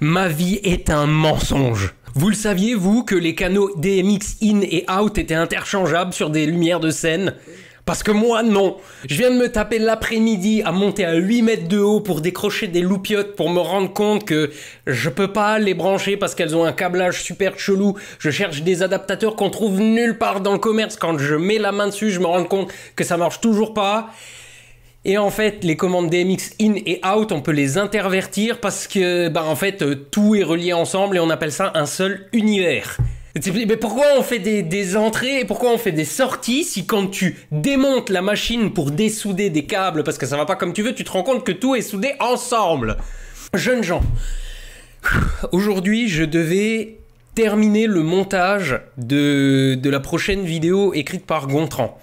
Ma vie est un mensonge. Vous le saviez, vous, que les canaux DMX in et out étaient interchangeables sur des lumières de scène? Parce que moi, non. Je viens de me taper l'après-midi à monter à 8 mètres de haut pour décrocher des loupiottes pour me rendre compte que je peux pas les brancher parce qu'elles ont un câblage super chelou. Je cherche des adaptateurs qu'on trouve nulle part dans le commerce. Quand je mets la main dessus, je me rends compte que ça marche toujours pas. Et en fait, les commandes DMX in et out, on peut les intervertir parce que, en fait, tout est relié ensemble et on appelle ça un seul univers. Mais pourquoi on fait des entrées et pourquoi on fait des sorties si quand tu démontes la machine pour dessouder des câbles parce que ça va pas comme tu veux, tu te rends compte que tout est soudé ensemble? Jeunes gens, aujourd'hui je devais terminer le montage de la prochaine vidéo écrite par Gontran.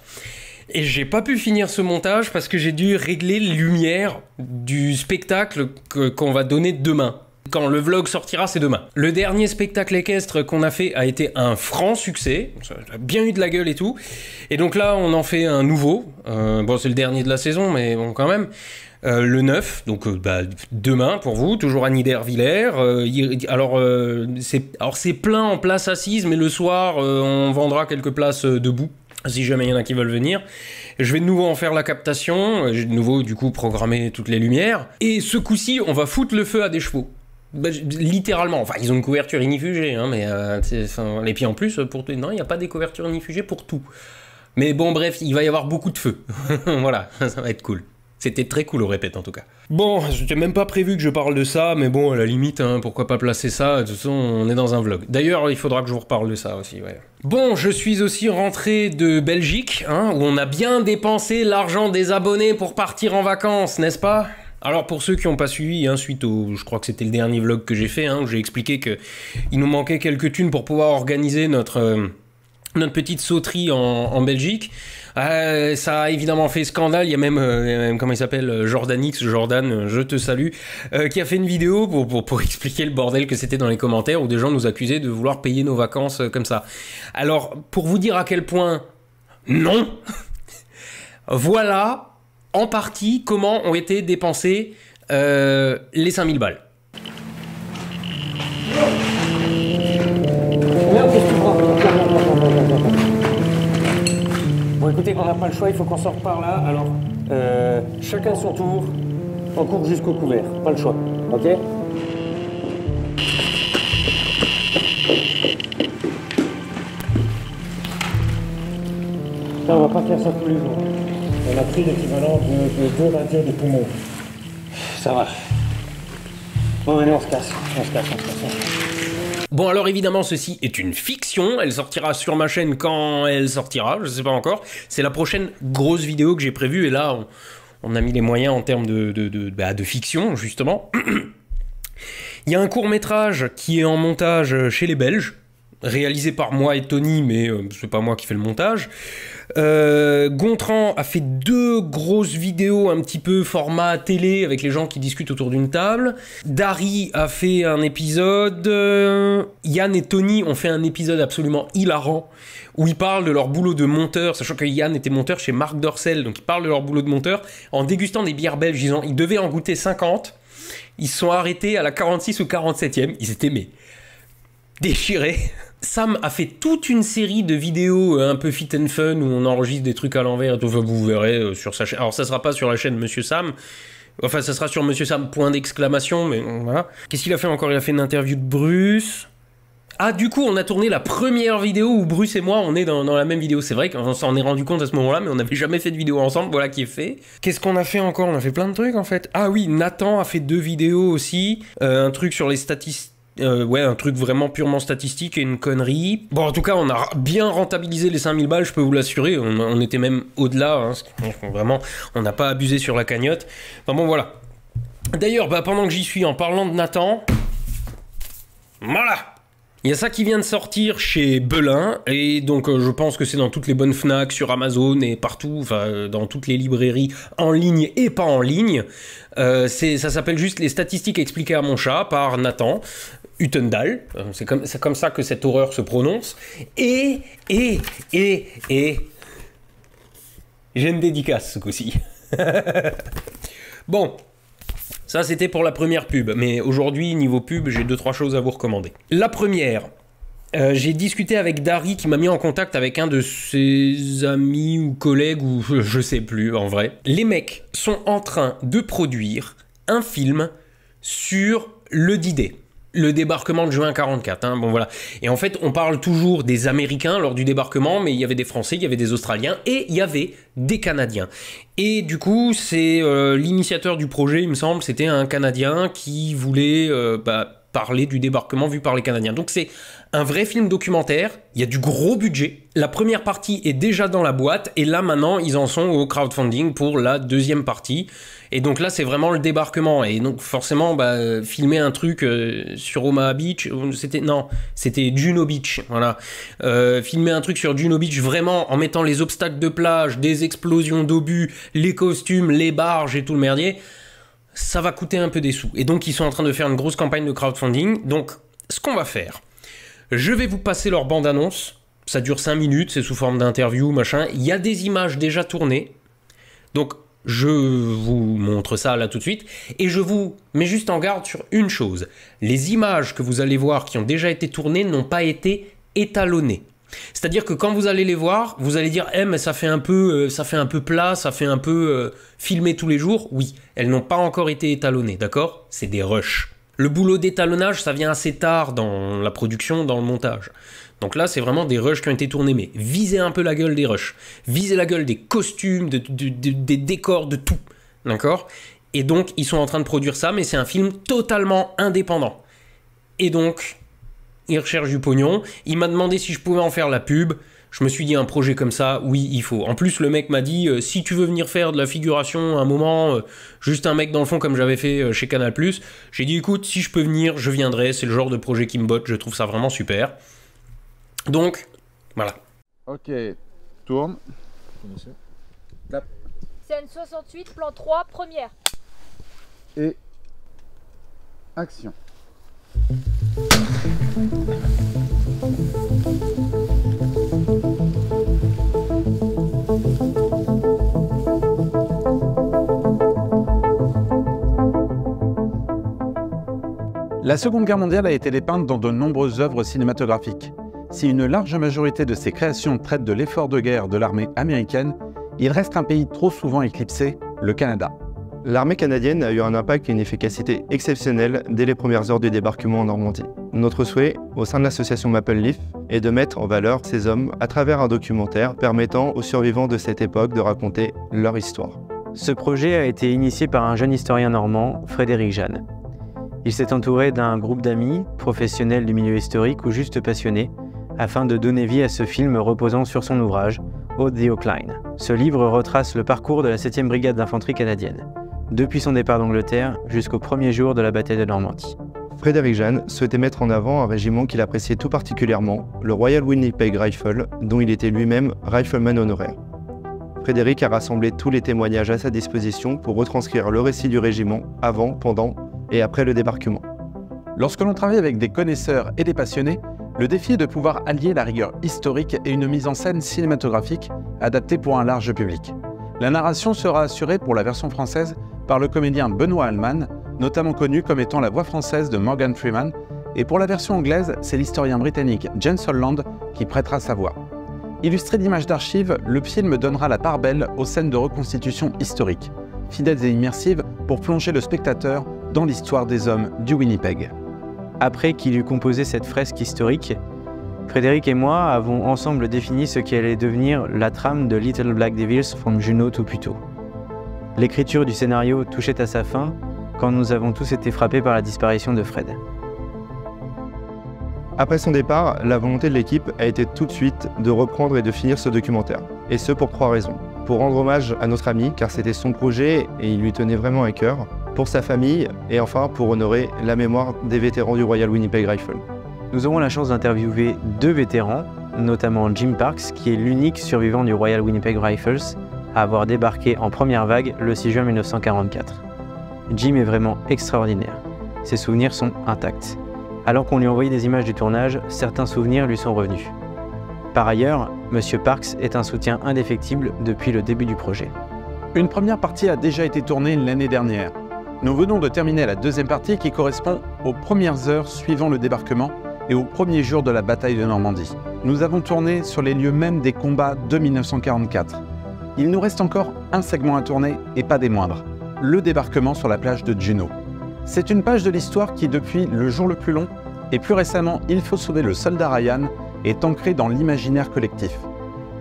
Et j'ai pas pu finir ce montage parce que j'ai dû régler les lumières du spectacle qu'on va donner demain. Quand le vlog sortira, c'est demain. Le dernier spectacle équestre qu'on a fait a été un franc succès. Ça a bien eu de la gueule et tout. Et donc là, on en fait un nouveau. Bon, c'est le dernier de la saison, mais bon, quand même. Le 9, donc demain pour vous, toujours à Niederviller. Alors c'est plein en place assise, mais le soir, on vendra quelques places debout. Si jamais il y en a qui veulent venir. Je vais de nouveau en faire la captation. J'ai de nouveau, du coup, programmé toutes les lumières. Et ce coup-ci, on va foutre le feu à des chevaux. Littéralement. Enfin, ils ont une couverture inifugée, hein, mais... et puis en plus, pour tout... non, il n'y a pas des couvertures inifugées pour tout. Mais bon, bref, il va y avoir beaucoup de feu. Voilà, ça va être cool. C'était très cool au répète, en tout cas. Bon, j'étais même pas prévu que je parle de ça, mais bon, à la limite, hein, pourquoi pas placer ça? De toute façon, on est dans un vlog. D'ailleurs, il faudra que je vous reparle de ça aussi, ouais. Bon, je suis aussi rentré de Belgique, hein, où on a bien dépensé l'argent des abonnés pour partir en vacances, n'est-ce pas? Alors pour ceux qui n'ont pas suivi, hein, suite au, je crois que c'était le dernier vlog que j'ai fait, hein, où j'ai expliqué que il nous manquait quelques thunes pour pouvoir organiser notre petite sauterie en Belgique. Ça a évidemment fait scandale. Il y a même comment il s'appelle, Jordan, je te salue, qui a fait une vidéo pour expliquer le bordel que c'était dans les commentaires où des gens nous accusaient de vouloir payer nos vacances comme ça. Alors pour vous dire à quel point non, voilà en partie comment ont été dépensées les 5000 balles. Bon, écoutez, on n'a pas le choix, il faut qu'on sorte par là. Alors, chacun son tour, on court jusqu'au couvert. Pas le choix, ok? Ça, on va pas faire ça tous les jours. On a pris l'équivalent de 2 radios de poumon. Ça va. Bon, allez, on se casse. Bon, alors évidemment, ceci est une fiction. Elle sortira sur ma chaîne quand elle sortira, je sais pas encore. C'est la prochaine grosse vidéo que j'ai prévue. Et là, on a mis les moyens en termes de fiction, justement. Il y a un court-métrage qui est en montage chez les Belges, réalisé par moi et Tony, mais c'est pas moi qui fais le montage. Gontran a fait 2 grosses vidéos un petit peu format télé avec les gens qui discutent autour d'une table. Dari a fait un épisode. Yann et Tony ont fait un épisode absolument hilarant où ils parlent de leur boulot de monteur, sachant que Yann était monteur chez Marc Dorcel, donc ils parlent de leur boulot de monteur en dégustant des bières belges. Ils devaient en goûter 50. Ils se sont arrêtés à la 46 ou 47e. Ils étaient déchirés. Sam a fait toute une série de vidéos un peu fit and fun où on enregistre des trucs à l'envers et tout. Enfin, vous verrez sur sa chaîne. Alors ça sera pas sur la chaîne Monsieur Sam. Enfin, ça sera sur Monsieur Sam, point d'exclamation, mais voilà. Qu'est-ce qu'il a fait encore? Il a fait une interview de Bruce. Ah, du coup, on a tourné la première vidéo où Bruce et moi, on est dans la même vidéo. C'est vrai qu'on s'en est rendu compte à ce moment-là, mais on n'avait jamais fait de vidéo ensemble. Voilà qui est fait. Qu'est-ce qu'on a fait encore? On a fait plein de trucs, en fait. Ah oui, Nathan a fait 2 vidéos aussi. Un truc sur les statistiques. Ouais, un truc vraiment purement statistique et une connerie. Bon, en tout cas, on a bien rentabilisé les 5000 balles, je peux vous l'assurer. On était même au-delà. Hein. Vraiment, on n'a pas abusé sur la cagnotte. Enfin bon, voilà. D'ailleurs, pendant que j'y suis, en parlant de Nathan... Voilà! Il y a ça qui vient de sortir chez Belin, et donc je pense que c'est dans toutes les bonnes Fnac, sur Amazon et partout, enfin dans toutes les librairies en ligne et pas en ligne. Ça s'appelle juste Les statistiques expliquées à mon chat par Nathan Utendal. C'est comme ça que cette horreur se prononce. Et j'ai une dédicace ce coup-ci. Bon. Ça, c'était pour la première pub. Mais aujourd'hui, niveau pub, j'ai 2-3 choses à vous recommander. La première, j'ai discuté avec Dari qui m'a mis en contact avec un de ses amis ou collègues, ou je sais plus en vrai. Les mecs sont en train de produire un film sur le D-Day. Le débarquement de juin 44, hein, bon voilà. Et en fait, on parle toujours des Américains lors du débarquement, mais il y avait des Français, il y avait des Australiens et il y avait des Canadiens. Et du coup, c'est l'initiateur du projet, il me semble, c'était un Canadien qui voulait parler du débarquement vu par les Canadiens. Donc c'est un vrai film documentaire, il y a du gros budget. La première partie est déjà dans la boîte et là maintenant, ils en sont au crowdfunding pour la deuxième partie. Et donc là, c'est vraiment le débarquement. Et donc forcément, filmer un truc sur Omaha Beach, c'était Juno Beach. Voilà. Filmer un truc sur Juno Beach, vraiment en mettant les obstacles de plage, des explosions d'obus, les costumes, les barges et tout le merdier, ça va coûter un peu des sous. Et donc, ils sont en train de faire une grosse campagne de crowdfunding. Donc, ce qu'on va faire, je vais vous passer leur bande-annonce. Ça dure 5 minutes, c'est sous forme d'interview, machin. Il y a des images déjà tournées. Donc, je vous montre ça là tout de suite et je vous mets juste en garde sur une chose. Les images que vous allez voir qui ont déjà été tournées n'ont pas été étalonnées. C'est-à-dire que quand vous allez les voir, vous allez dire mais ça fait un peu plat, ça fait un peu filmé tous les jours. Oui, elles n'ont pas encore été étalonnées, d'accord? C'est des rushs. Le boulot d'étalonnage, ça vient assez tard dans la production, dans le montage. Donc là, c'est vraiment des rushs qui ont été tournés, mais visez un peu la gueule des rushs. Visez la gueule des costumes, des décors, de tout. D'accord? Et donc, ils sont en train de produire ça, mais c'est un film totalement indépendant. Et donc, ils recherchent du pognon. Il m'a demandé si je pouvais en faire la pub. Je me suis dit, un projet comme ça, oui, il faut. En plus, le mec m'a dit, si tu veux venir faire de la figuration un moment, juste un mec dans le fond comme j'avais fait chez Canal+, j'ai dit, écoute, si je peux venir, je viendrai. C'est le genre de projet qui me botte, je trouve ça vraiment super. Donc, voilà. Ok, tourne. Scène 68, plan 3, première. Et action. La Seconde Guerre mondiale a été dépeinte dans de nombreuses œuvres cinématographiques. Si une large majorité de ces créations traitent de l'effort de guerre de l'armée américaine, il reste un pays trop souvent éclipsé, le Canada. L'armée canadienne a eu un impact et une efficacité exceptionnelle dès les premières heures du débarquement en Normandie. Notre souhait, au sein de l'association Maple Leaf, est de mettre en valeur ces hommes à travers un documentaire permettant aux survivants de cette époque de raconter leur histoire. Ce projet a été initié par un jeune historien normand, Frédéric Jeanne. Il s'est entouré d'un groupe d'amis, professionnels du milieu historique ou juste passionnés, afin de donner vie à ce film reposant sur son ouvrage, Ode the Oak Line. Ce livre retrace le parcours de la 7e brigade d'infanterie canadienne, depuis son départ d'Angleterre jusqu'au premier jour de la bataille de Normandie. Frédéric Jeanne souhaitait mettre en avant un régiment qu'il appréciait tout particulièrement, le Royal Winnipeg Rifle, dont il était lui-même rifleman honoraire. Frédéric a rassemblé tous les témoignages à sa disposition pour retranscrire le récit du régiment avant, pendant et après le débarquement. Lorsque l'on travaille avec des connaisseurs et des passionnés, le défi est de pouvoir allier la rigueur historique et une mise en scène cinématographique adaptée pour un large public. La narration sera assurée pour la version française par le comédien Benoît Alman, notamment connu comme étant la voix française de Morgan Freeman, et pour la version anglaise, c'est l'historien britannique James Holland qui prêtera sa voix. Illustré d'images d'archives, le film donnera la part belle aux scènes de reconstitution historique, fidèles et immersives pour plonger le spectateur dans l'histoire des hommes du Winnipeg. Après qu'il eut composé cette fresque historique, Frédéric et moi avons ensemble défini ce qui allait devenir la trame de Little Black Devils from Juneau to Puteaux. L'écriture du scénario touchait à sa fin quand nous avons tous été frappés par la disparition de Fred. Après son départ, la volonté de l'équipe a été tout de suite de reprendre et de finir ce documentaire. Et ce pour 3 raisons. Pour rendre hommage à notre ami, car c'était son projet et il lui tenait vraiment à cœur. Pour sa famille, et enfin pour honorer la mémoire des vétérans du Royal Winnipeg Rifle. Nous aurons la chance d'interviewer 2 vétérans, notamment Jim Parks, qui est l'unique survivant du Royal Winnipeg Rifles à avoir débarqué en première vague le 6 juin 1944. Jim est vraiment extraordinaire. Ses souvenirs sont intacts. Alors qu'on lui envoyait des images du tournage, certains souvenirs lui sont revenus. Par ailleurs, M. Parks est un soutien indéfectible depuis le début du projet. Une première partie a déjà été tournée l'année dernière. Nous venons de terminer la deuxième partie qui correspond aux premières heures suivant le débarquement et aux premiers jours de la bataille de Normandie. Nous avons tourné sur les lieux mêmes des combats de 1944. Il nous reste encore un segment à tourner et pas des moindres, le débarquement sur la plage de Juno. C'est une page de l'histoire qui, depuis Le jour le plus long et plus récemment Il faut sauver le soldat Ryan, est ancrée dans l'imaginaire collectif.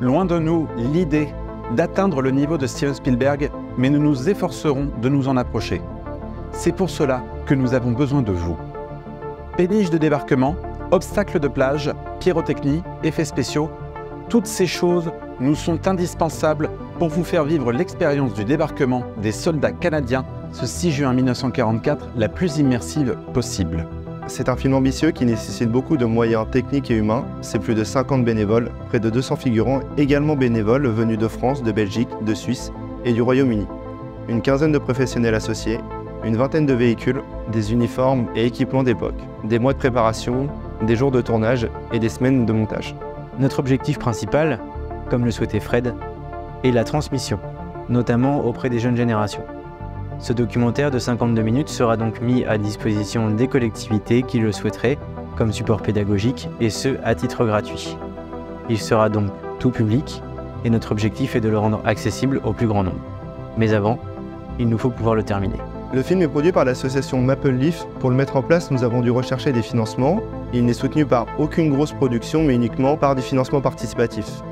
Loin de nous l'idée d'atteindre le niveau de Steven Spielberg, mais nous nous efforcerons de nous en approcher. C'est pour cela que nous avons besoin de vous. Péniche de débarquement, obstacles de plage, pyrotechnie, effets spéciaux, toutes ces choses nous sont indispensables pour vous faire vivre l'expérience du débarquement des soldats canadiens ce 6 juin 1944, la plus immersive possible. C'est un film ambitieux qui nécessite beaucoup de moyens techniques et humains. C'est plus de 50 bénévoles, près de 200 figurants également bénévoles venus de France, de Belgique, de Suisse et du Royaume-Uni. Une quinzaine de professionnels associés, une vingtaine de véhicules, des uniformes et équipements d'époque, des mois de préparation, des jours de tournage et des semaines de montage. Notre objectif principal, comme le souhaitait Fred, est la transmission, notamment auprès des jeunes générations. Ce documentaire de 52 minutes sera donc mis à disposition des collectivités qui le souhaiteraient comme support pédagogique et ce à titre gratuit. Il sera donc tout public et notre objectif est de le rendre accessible au plus grand nombre. Mais avant, il nous faut pouvoir le terminer. Le film est produit par l'association Maple Leaf. Pour le mettre en place, nous avons dû rechercher des financements. Il n'est soutenu par aucune grosse production, mais uniquement par des financements participatifs.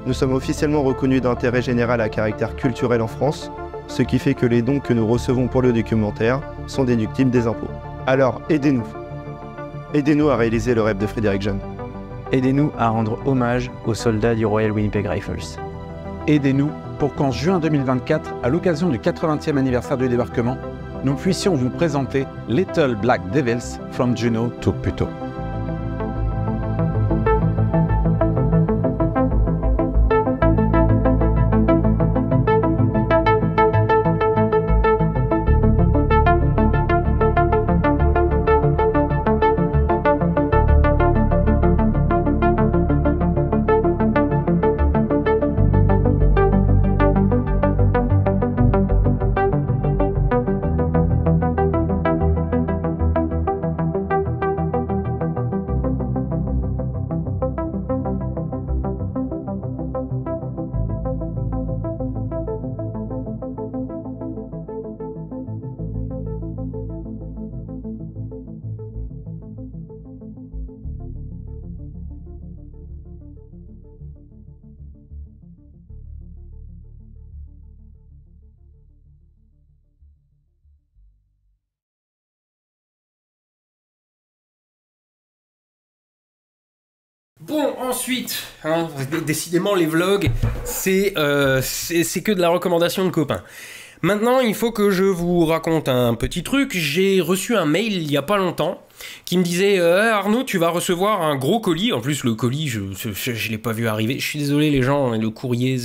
Nous sommes officiellement reconnus d'intérêt général à caractère culturel en France, ce qui fait que les dons que nous recevons pour le documentaire sont déductibles des impôts. Alors, aidez-nous. Aidez-nous à réaliser le rêve de Frédéric Jeune. Aidez-nous à rendre hommage aux soldats du Royal Winnipeg Rifles. Aidez-nous pour qu'en juin 2024, à l'occasion du 80e anniversaire du débarquement, nous puissions vous présenter Little Black Devils from Juneau to Puteaux. Bon, ensuite, hein, décidément les vlogs, c'est que de la recommandation de copains. Maintenant, il faut que je vous raconte un petit truc. J'ai reçu un mail il y a pas longtemps qui me disait Arnaud, tu vas recevoir un gros colis. En plus, le colis, je l'ai pas vu arriver. Je suis désolé les gens, le courrier...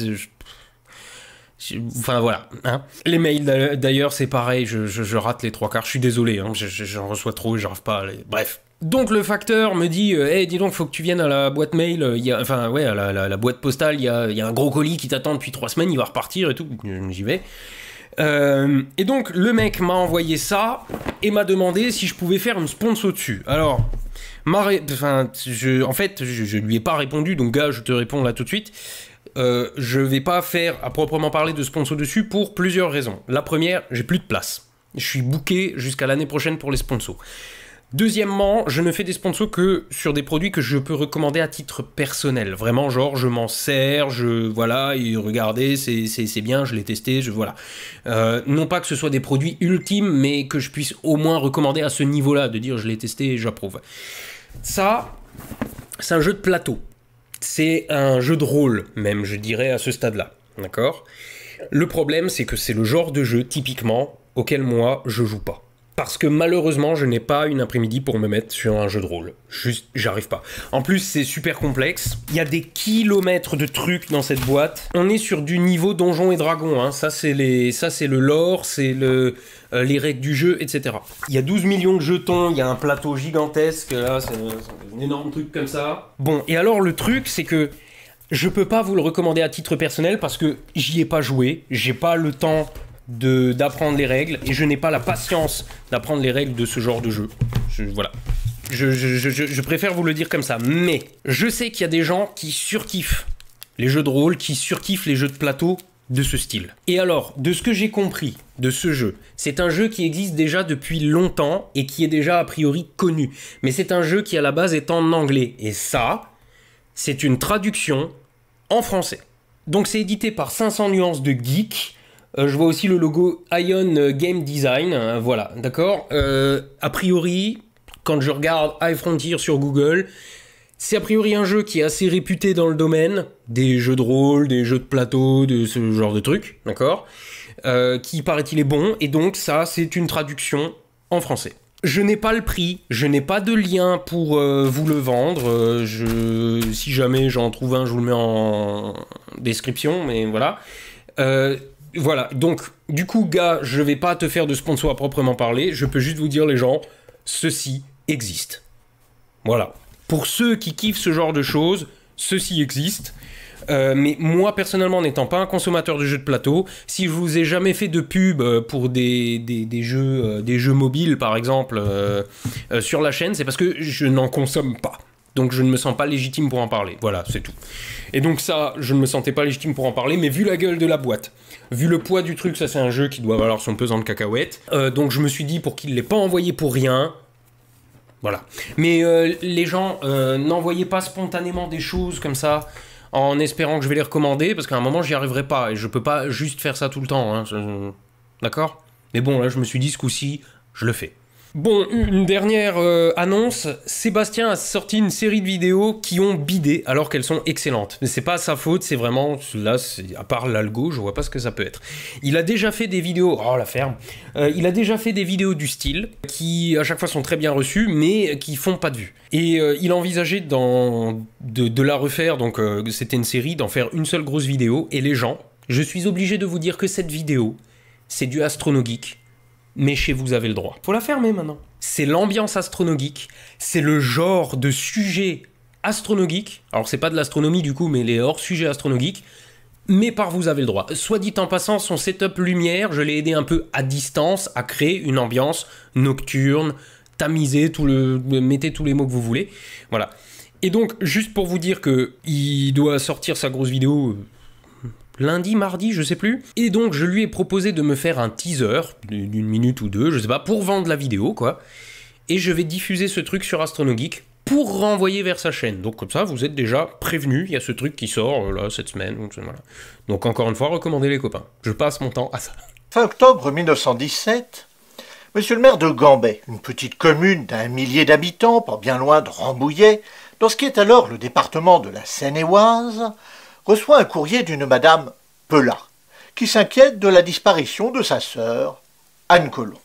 Enfin voilà, hein. Les mails d'ailleurs c'est pareil, je rate les trois quarts, je suis désolé, hein, j'en reçois trop et j'arrive pas à les... Bref. Donc le facteur me dit hey, dis donc, faut que tu viennes à la boîte mail, à la boîte postale, il y a un gros colis qui t'attend depuis 3 semaines, il va repartir et tout, j'y vais. Et donc le mec m'a envoyé ça et m'a demandé si je pouvais faire une sponsor dessus. Alors, je lui ai pas répondu, donc gars, je te réponds là tout de suite. Je vais pas faire à proprement parler de sponsor dessus pour plusieurs raisons. La première, j'ai plus de place. Je suis booké jusqu'à l'année prochaine pour les sponsors. Deuxièmement, je ne fais des sponsors que sur des produits que je peux recommander à titre personnel. Vraiment, genre, je m'en sers, voilà, et regardez, c'est bien, je l'ai testé, voilà. Non pas que ce soit des produits ultimes, mais que je puisse au moins recommander à ce niveau-là, de dire je l'ai testé et j'approuve. Ça, c'est un jeu de plateau. C'est un jeu de rôle, même, je dirais, à ce stade-là. D'accord ? Le problème, c'est que c'est le genre de jeu, typiquement, auquel moi, je joue pas. Parce que malheureusement, je n'ai pas une après-midi pour me mettre sur un jeu de rôle. Juste, j'arrive pas. En plus, c'est super complexe. Il y a des kilomètres de trucs dans cette boîte. On est sur du niveau Donjons et Dragons. Hein. Ça, c'est le lore, c'est les règles du jeu, etc. Il y a 12 millions de jetons, il y a un plateau gigantesque. Là, c'est un énorme truc comme ça. Bon, et alors, le truc, c'est que je peux pas vous le recommander à titre personnel parce que j'y ai pas joué. J'ai pas le temps d'apprendre les règles et je n'ai pas la patience d'apprendre les règles de ce genre de jeu. Voilà. Je préfère vous le dire comme ça. Mais je sais qu'il y a des gens qui surkiffent les jeux de rôle, qui surkiffent les jeux de plateau de ce style. Et alors, de ce que j'ai compris de ce jeu, c'est un jeu qui existe déjà depuis longtemps et qui est déjà a priori connu. Mais c'est un jeu qui à la base est en anglais. Et ça, c'est une traduction en français. Donc c'est édité par 500 nuances de geek. Je vois aussi le logo Ion Game Design. Voilà, d'accord. A priori, quand je regarde iFrontier sur Google, c'est a priori un jeu qui est assez réputé dans le domaine des jeux de rôle, des jeux de plateau, de ce genre de trucs, d'accord, qui paraît-il est bon, et donc ça, c'est une traduction en français. Je n'ai pas le prix, je n'ai pas de lien pour vous le vendre, si jamais j'en trouve un, je vous le mets en description, mais voilà. Voilà, donc du coup, gars, je vais pas te faire de sponsor à proprement parler, je peux juste vous dire, les gens, ceci existe. Voilà. Pour ceux qui kiffent ce genre de choses, ceci existe. Mais moi, personnellement, n'étant pas un consommateur de jeux de plateau, si je vous ai jamais fait de pub pour des jeux mobiles, par exemple, sur la chaîne, c'est parce que je n'en consomme pas. Donc je ne me sens pas légitime pour en parler. Voilà, c'est tout. Et donc ça, je ne me sentais pas légitime pour en parler, mais vu la gueule de la boîte, vu le poids du truc, ça c'est un jeu qui doit valoir son pesant de cacahuètes. Donc je me suis dit, pour qu'il ne l'ait pas envoyé pour rien... Voilà. Mais les gens, n'envoyez pas spontanément des choses comme ça en espérant que je vais les recommander, parce qu'à un moment, j'y arriverai pas. Et je peux pas juste faire ça tout le temps. Hein. D'accord ? Mais bon, là, je me suis dit, ce coup-ci, je le fais. Bon, une dernière annonce. Sébastien a sorti une série de vidéos qui ont bidé alors qu'elles sont excellentes. Mais c'est pas sa faute, c'est vraiment... Là, à part l'algo, je vois pas ce que ça peut être. Il a déjà fait des vidéos... Oh, la ferme. Il a déjà fait des vidéos du style qui, à chaque fois, sont très bien reçues, mais qui font pas de vues. Et il a envisagé de la refaire, donc c'était une série, d'en faire une seule grosse vidéo. Et les gens, je suis obligé de vous dire que cette vidéo, c'est du astronogeek. Mais chez vous avez le droit. Faut la fermer maintenant. C'est l'ambiance astronogeek, c'est le genre de sujet astronogeek. Alors c'est pas de l'astronomie du coup, mais les hors-sujets astronogeeks. Mais par vous avez le droit. Soit dit en passant, son setup lumière, je l'ai aidé un peu à distance à créer une ambiance nocturne, tamisée, mettez tous les mots que vous voulez. Voilà. Et donc, juste pour vous dire que il doit sortir sa grosse vidéo... lundi, mardi, je sais plus. Et donc, je lui ai proposé de me faire un teaser d'une minute ou deux, je sais pas, pour vendre la vidéo, quoi. Et je vais diffuser ce truc sur AstronoGeek pour renvoyer vers sa chaîne. Donc, comme ça, vous êtes déjà prévenus. Il y a ce truc qui sort, là, cette semaine. Donc, voilà. Donc, encore une fois, recommandez les copains. Je passe mon temps à ça. Fin octobre 1917, monsieur le maire de Gambais, une petite commune d'1 millier d'habitants, pas bien loin de Rambouillet, dans ce qui est alors le département de la Seine-et-Oise, reçoit un courrier d'une madame Pelat, qui s'inquiète de la disparition de sa sœur, Anne Colomb.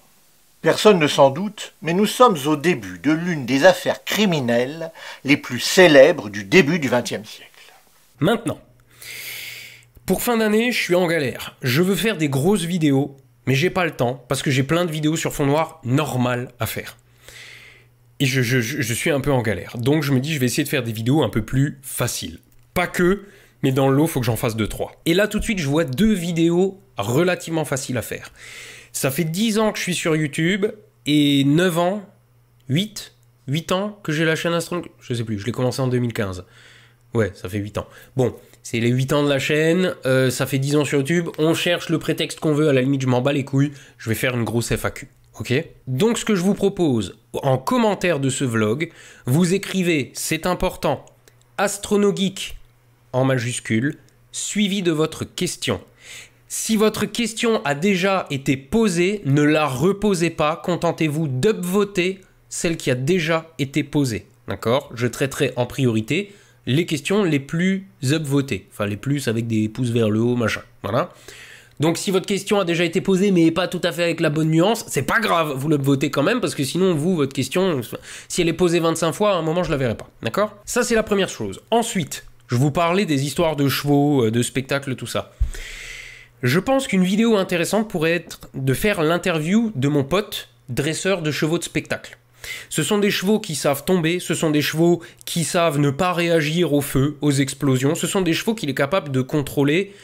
Personne ne s'en doute, mais nous sommes au début de l'une des affaires criminelles les plus célèbres du début du XXe siècle. Maintenant, pour fin d'année, je suis en galère. Je veux faire des grosses vidéos, mais j'ai pas le temps, parce que j'ai plein de vidéos sur fond noir normales à faire. Et je suis un peu en galère. Donc je me dis, je vais essayer de faire des vidéos un peu plus faciles. Pas que... mais dans le lot, il faut que j'en fasse 2-3. Et là, tout de suite, je vois 2 vidéos relativement faciles à faire. Ça fait 10 ans que je suis sur YouTube, et 9 ans, 8 ans que j'ai la chaîne Astronogeek. Je sais plus, je l'ai commencé en 2015. Ouais, ça fait 8 ans. Bon, c'est les 8 ans de la chaîne, ça fait 10 ans sur YouTube, on cherche le prétexte qu'on veut, à la limite, je m'en bats les couilles, je vais faire une grosse FAQ. Ok ? Donc, ce que je vous propose, en commentaire de ce vlog, vous écrivez, c'est important, Astronogeek, en majuscule, suivi de votre question. Si votre question a déjà été posée, ne la reposez pas, contentez-vous d'upvoter celle qui a déjà été posée. D'accord ? Je traiterai en priorité les questions les plus upvotées, enfin les plus avec des pouces vers le haut, machin. Voilà. Donc si votre question a déjà été posée mais pas tout à fait avec la bonne nuance, c'est pas grave, vous l'upvotez quand même parce que sinon vous, votre question, si elle est posée 25 fois, à un moment je la verrai pas. D'accord ? Ça c'est la première chose. Ensuite, je vous parlais des histoires de chevaux, de spectacles, tout ça. Je pense qu'une vidéo intéressante pourrait être de faire l'interview de mon pote, dresseur de chevaux de spectacle. Ce sont des chevaux qui savent tomber, ce sont des chevaux qui savent ne pas réagir au feu, aux explosions, ce sont des chevaux qu'il est capable de contrôler,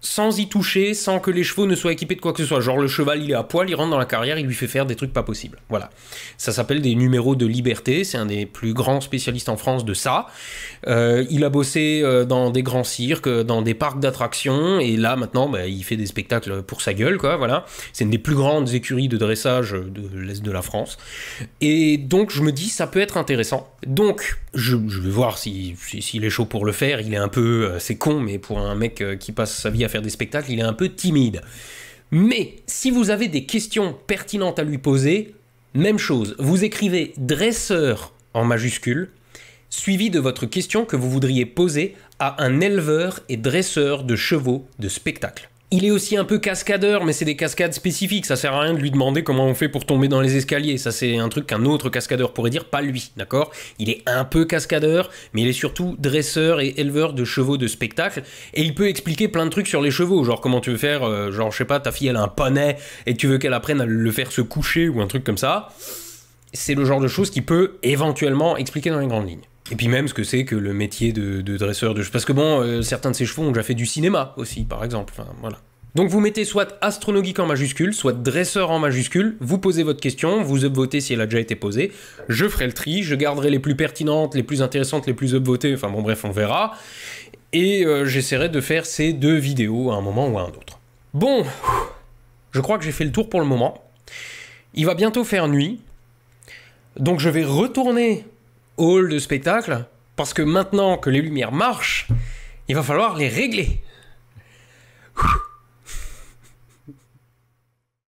sans y toucher, sans que les chevaux ne soient équipés de quoi que ce soit. Genre le cheval, il est à poil, il rentre dans la carrière, il lui fait faire des trucs pas possibles. Voilà. Ça s'appelle des numéros de liberté, c'est un des plus grands spécialistes en France de ça. Il a bossé dans des grands cirques, dans des parcs d'attractions, et là maintenant, bah, il fait des spectacles pour sa gueule, quoi, voilà. C'est une des plus grandes écuries de dressage de l'Est de la France. Et donc je me dis, ça peut être intéressant. Donc je vais voir s'il est chaud pour le faire. Il est un peu, c'est con, mais pour un mec qui passe sa vie à faire des spectacles, il est un peu timide. Mais si vous avez des questions pertinentes à lui poser, même chose, vous écrivez dresseur en majuscule, suivi de votre question que vous voudriez poser à un éleveur et dresseur de chevaux de spectacle. Il est aussi un peu cascadeur, mais c'est des cascades spécifiques, ça sert à rien de lui demander comment on fait pour tomber dans les escaliers, ça c'est un truc qu'un autre cascadeur pourrait dire, pas lui, d'accord? Il est un peu cascadeur, mais il est surtout dresseur et éleveur de chevaux de spectacle, et il peut expliquer plein de trucs sur les chevaux, genre comment tu veux faire, genre je sais pas, ta fille elle a un poney, et tu veux qu'elle apprenne à le faire se coucher, ou un truc comme ça. C'est le genre de choses qui peut éventuellement expliquer dans les grandes lignes. Et puis même ce que c'est que le métier de dresseur de chevaux. Parce que bon, certains de ces chevaux ont déjà fait du cinéma aussi, par exemple. Enfin, voilà. Donc vous mettez soit astronogeek en majuscule, soit dresseur en majuscule, vous posez votre question, vous upvotez si elle a déjà été posée, je ferai le tri, je garderai les plus pertinentes, les plus intéressantes, les plus upvotées, enfin bon bref, on verra. Et j'essaierai de faire ces 2 vidéos à un moment ou à un autre. Bon, je crois que j'ai fait le tour pour le moment. Il va bientôt faire nuit. Donc je vais retourner au hall de spectacle, parce que maintenant que les lumières marchent, il va falloir les régler.